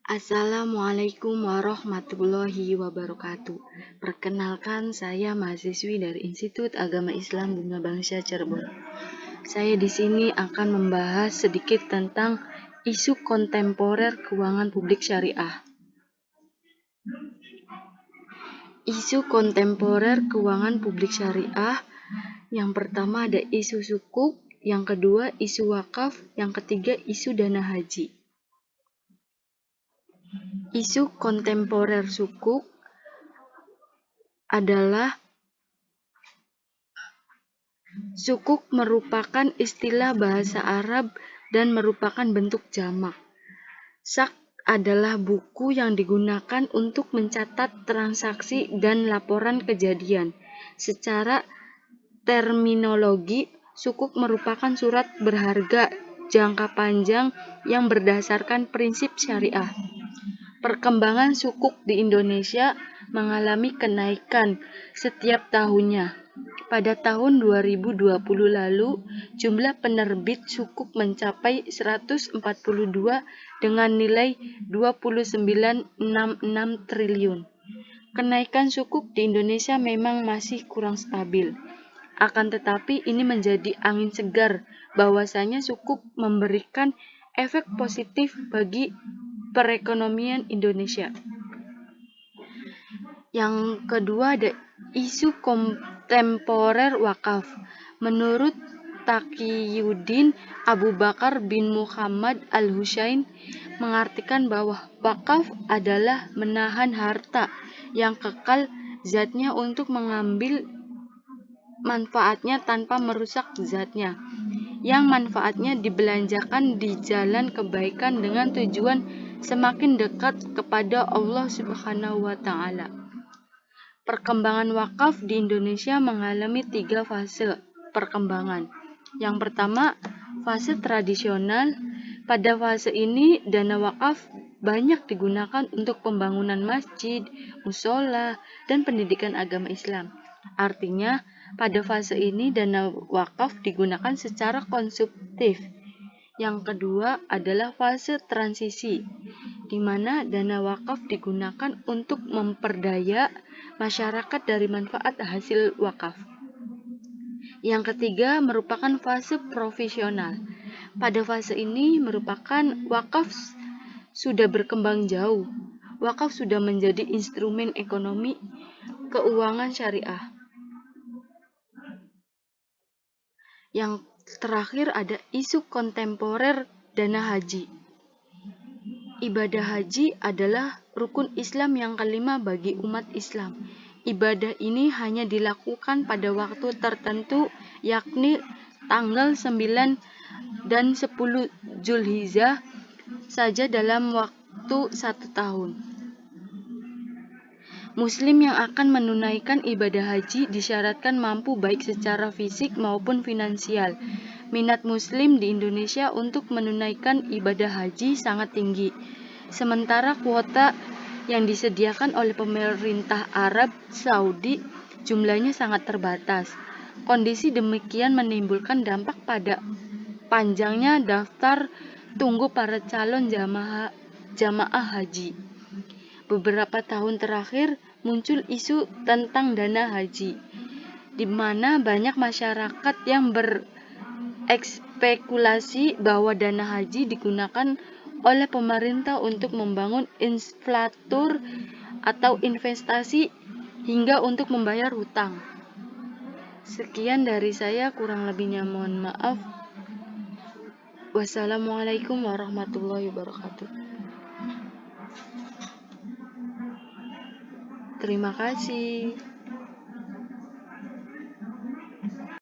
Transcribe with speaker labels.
Speaker 1: Assalamualaikum warahmatullahi wabarakatuh. Perkenalkan, saya mahasiswi dari Institut Agama Islam Bina Bangsa Cirebon. Saya di sini akan membahas sedikit tentang isu kontemporer keuangan publik syariah. Isu kontemporer keuangan publik syariah, yang pertama ada isu sukuk, yang kedua isu wakaf, yang ketiga isu dana haji. Isu kontemporer sukuk adalah sukuk merupakan istilah bahasa Arab dan merupakan bentuk jamak. Sak adalah buku yang digunakan untuk mencatat transaksi dan laporan kejadian. Secara terminologi, sukuk merupakan surat berharga jangka panjang yang berdasarkan prinsip syariah. Perkembangan sukuk di Indonesia mengalami kenaikan setiap tahunnya. Pada tahun 2020 lalu, jumlah penerbit sukuk mencapai 142 dengan nilai 29,66 triliun. Kenaikan sukuk di Indonesia memang masih kurang stabil. Akan tetapi ini menjadi angin segar bahwasanya sukuk memberikan efek positif bagi perekonomian Indonesia. Yang kedua ada isu kontemporer wakaf. Menurut Taqiyuddin Abu Bakar bin Muhammad Al-Husain mengartikan bahwa wakaf adalah menahan harta yang kekal zatnya untuk mengambil manfaatnya tanpa merusak zatnya, yang manfaatnya dibelanjakan di jalan kebaikan dengan tujuan semakin dekat kepada Allah Subhanahu wa Ta'ala. Perkembangan wakaf di Indonesia mengalami 3 fase perkembangan. Yang pertama, fase tradisional. Pada fase ini, dana wakaf banyak digunakan untuk pembangunan masjid, musola, dan pendidikan agama Islam. Artinya, pada fase ini dana wakaf digunakan secara konsumtif. Yang kedua adalah fase transisi, di mana dana wakaf digunakan untuk memperdaya masyarakat dari manfaat hasil wakaf. Yang ketiga merupakan fase profesional. Pada fase ini merupakan wakaf sudah berkembang jauh. Wakaf sudah menjadi instrumen ekonomi keuangan syariah. Yang terakhir ada isu kontemporer dana haji. Ibadah haji adalah rukun Islam yang kelima bagi umat Islam. Ibadah ini hanya dilakukan pada waktu tertentu, yakni tanggal 9 dan 10 Zulhijjah saja dalam waktu 1 tahun. Muslim yang akan menunaikan ibadah haji disyaratkan mampu baik secara fisik maupun finansial. Minat Muslim di Indonesia untuk menunaikan ibadah haji sangat tinggi. Sementara kuota yang disediakan oleh pemerintah Arab Saudi jumlahnya sangat terbatas. Kondisi demikian menimbulkan dampak pada panjangnya daftar tunggu para calon jamaah haji. Beberapa tahun terakhir muncul isu tentang dana haji, di mana banyak masyarakat yang berekspekulasi bahwa dana haji digunakan oleh pemerintah untuk membangun infrastruktur atau investasi hingga untuk membayar hutang. Sekian dari saya, kurang lebihnya mohon maaf. Wassalamualaikum warahmatullahi wabarakatuh. Terima kasih.